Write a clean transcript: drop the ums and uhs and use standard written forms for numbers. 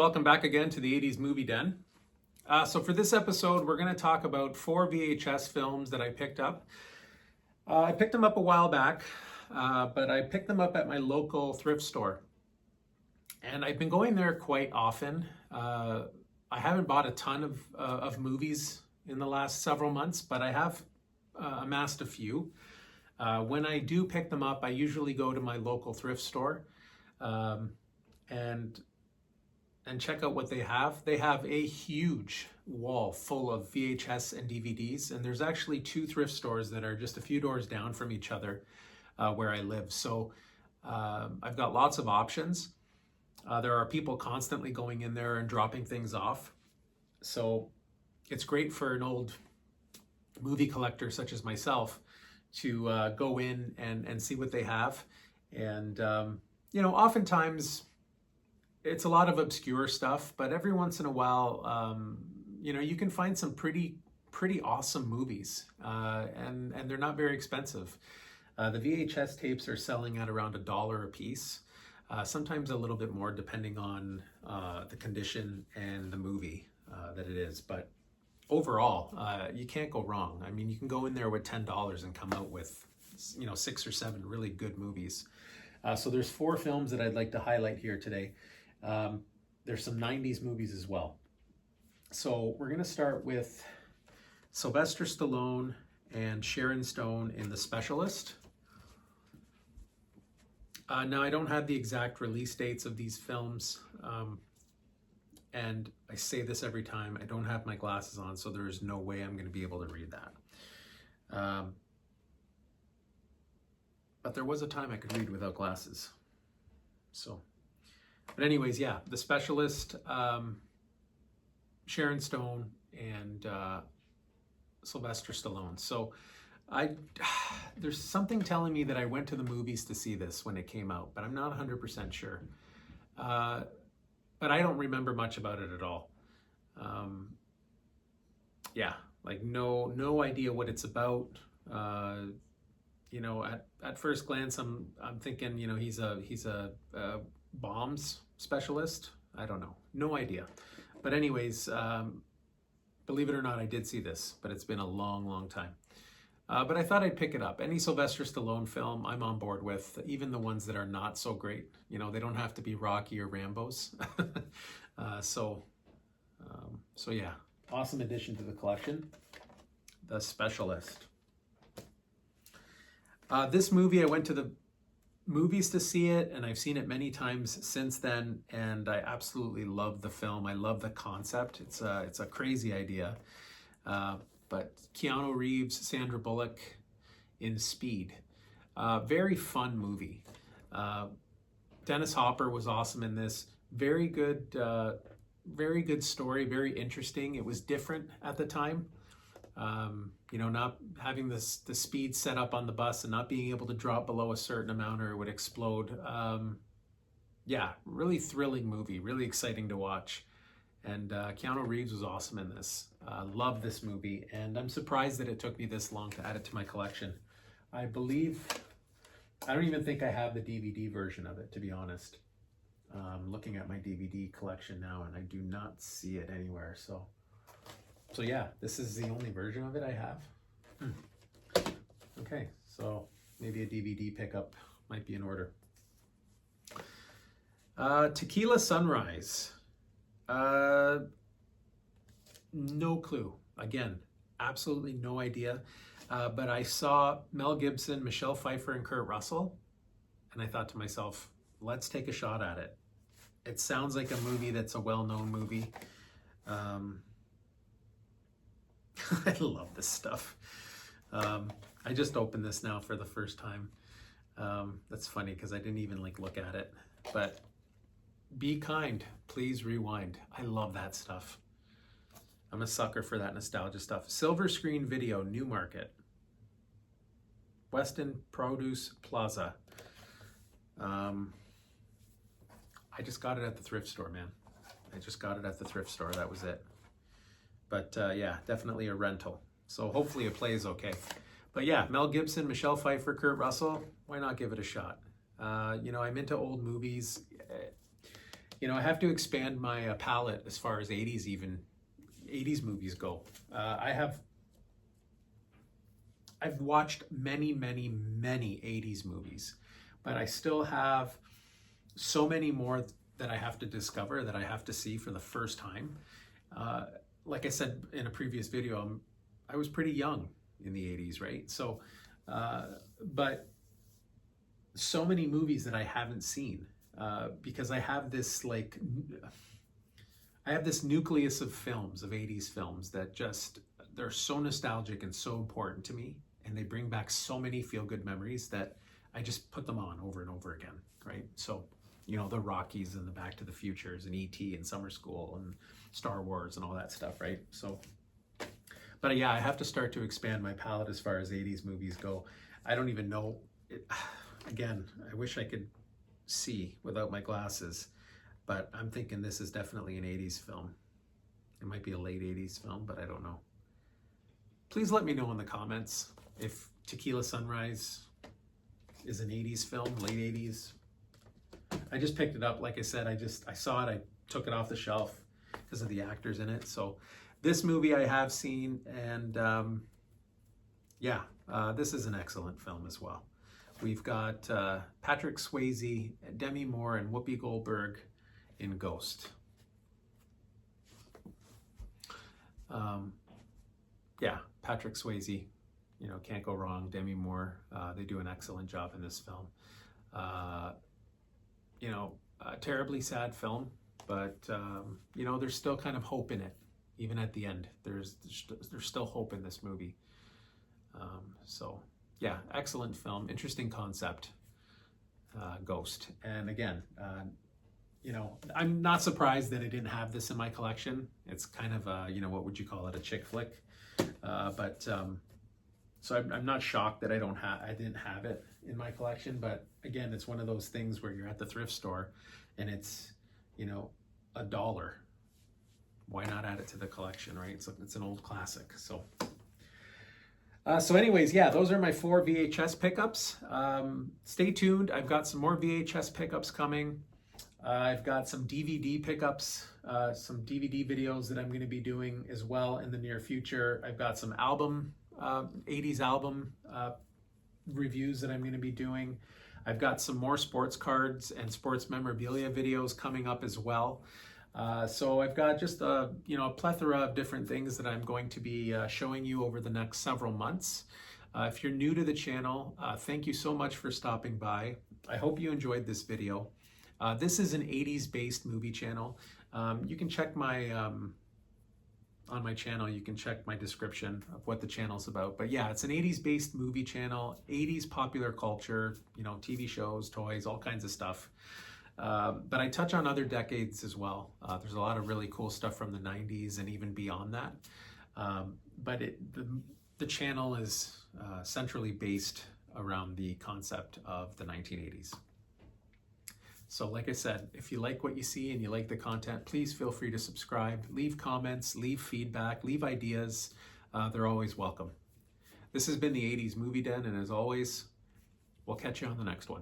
welcome back again to the 80s Movie Den. So for this episode, we're going to talk about 4 VHS films that I picked up. I picked them up a while back, but I picked them up at my local thrift store. And I've been going there quite often. I haven't bought a ton of movies in the last several months, but I have amassed a few. When I do pick them up, I usually go to my local thrift store and check out what they have. They have a huge wall full of VHS and DVDs, and there's actually 2 thrift stores that are just a few doors down from each other where I live. So I've got lots of options. There are people constantly going in there and dropping things off. So it's great for an old movie collector such as myself to go in and see what they have. And, oftentimes it's a lot of obscure stuff, but every once in a while, you can find some pretty awesome movies, and they're not very expensive. The VHS tapes are selling at around $1 a piece, sometimes a little bit more depending on the condition and the movie that it is. But overall, you can't go wrong. I mean, you can go in there with $10 and come out with 6 or 7 really good movies. So there's 4 films that I'd like to highlight here today. There's some 90s movies as well. So we're going to start with Sylvester Stallone and Sharon Stone in The Specialist. Now, I don't have the exact release dates of these films, and I say this every time, I don't have my glasses on, so there is no way I'm going to be able to read that. But there was a time I could read without glasses. But anyways, yeah, The Specialist, Sharon Stone, and Sylvester Stallone. So there's something telling me that I went to the movies to see this when it came out, but I'm not 100% sure. But I don't remember much about it at all. No idea what it's about. At first glance, I'm thinking, he's a bombs specialist. I don't know. No idea. But anyways, believe it or not, I did see this, but it's been a long time. But I thought I'd pick it up. Any Sylvester Stallone film I'm on board with, even the ones that are not so great. They don't have to be Rocky or Rambo's. So yeah, awesome addition to the collection. The Specialist. This movie, I went to the movies to see it, and I've seen it many times since then, and I absolutely love the film. I love the concept. It's a crazy idea. But Keanu Reeves, Sandra Bullock in Speed. Very fun movie. Dennis Hopper was awesome in this. Very good story, very interesting. It was different at the time. Not having the speed set up on the bus and not being able to drop below a certain amount or it would explode. Really thrilling movie, really exciting to watch. And Keanu Reeves was awesome in this. Love this movie, and I'm surprised that it took me this long to add it to my collection. I don't even think I have the DVD version of it, to be honest. I'm looking at my DVD collection now, and I do not see it anywhere. So yeah, this is the only version of it I have. Okay, so maybe a DVD pickup might be in order. Tequila Sunrise. No clue. Again, absolutely no idea. But I saw Mel Gibson, Michelle Pfeiffer, and Kurt Russell, and I thought to myself, let's take a shot at it. It sounds like a movie that's a well-known movie. I love this stuff. I just opened this now for the first time. That's funny because I didn't even look at it. But Be Kind, Please Rewind. I love that stuff. I'm a sucker for that nostalgia stuff. Silver Screen Video, Newmarket. Weston Produce Plaza. I just got it at the thrift store, man. I just got it at the thrift store. That was it. But yeah, definitely a rental. So hopefully it plays okay. But yeah, Mel Gibson, Michelle Pfeiffer, Kurt Russell, why not give it a shot? I'm into old movies. you know, I have to expand my palette as far as 80s movies go. I've watched many 80s movies, but I still have so many more that I have to discover, that I have to see for the first time. Like I said in a previous video, I was pretty young in the 80s, right? So, but so many movies that I haven't seen, because I have this nucleus of films, of 80s films, that just, they're so nostalgic and so important to me, and they bring back so many feel-good memories that I just put them on over and over again, right? So, you know, the Rockies and the Back to the Futures and E.T. and Summer School and Star Wars and all that stuff, right? So, but yeah, I have to start to expand my palette as far as 80s movies go. I don't even know it. Again, I wish I could see without my glasses, but I'm thinking this is definitely an 80s film. It might be a late 80s film, but I don't know. Please let me know in the comments if Tequila Sunrise is an 80s film, late 80s. I just picked it up. Like I said, I saw it, I took it off the shelf because of the actors in it. So this movie I have seen, and yeah, this is an excellent film as well. We've got Patrick Swayze, Demi Moore, and Whoopi Goldberg in Ghost. Yeah, Patrick Swayze, you know, can't go wrong. Demi Moore, they do an excellent job in this film. You know, a terribly sad film, but you know, there's still kind of hope in it. Even at the end, there's still hope in this movie. So yeah, excellent film, interesting concept, Ghost. And again, you know, I'm not surprised that I didn't have this in my collection. It's kind of a, you know, what would you call it, a chick flick? So I'm not shocked that I didn't have it in my collection. But again, it's one of those things where you're at the thrift store and it's, you know, $1. Why not add it to the collection, right? It's an old classic. So anyways, yeah, those are my 4 VHS pickups. Stay tuned. I've got some more VHS pickups coming. I've got some DVD pickups, some DVD videos that I'm going to be doing as well in the near future. I've got some 80s album reviews that I'm going to be doing. I've got some more sports cards and sports memorabilia videos coming up as well. So I've got just a plethora of different things that I'm going to be showing you over the next several months. If you're new to the channel, thank you so much for stopping by. I hope you enjoyed this video. This is an 80s based movie channel. You can check my on my channel, you can check my description of what the channel's about. But yeah, it's an 80s based movie channel, 80s popular culture, you know, TV shows, toys, all kinds of stuff. But I touch on other decades as well. There's a lot of really cool stuff from the 90s and even beyond that. But the channel is centrally based around the concept of the 1980s. So like I said, if you like what you see and you like the content, please feel free to subscribe, leave comments, leave feedback, leave ideas. They're always welcome. This has been the 80s Movie Den, and as always, we'll catch you on the next one.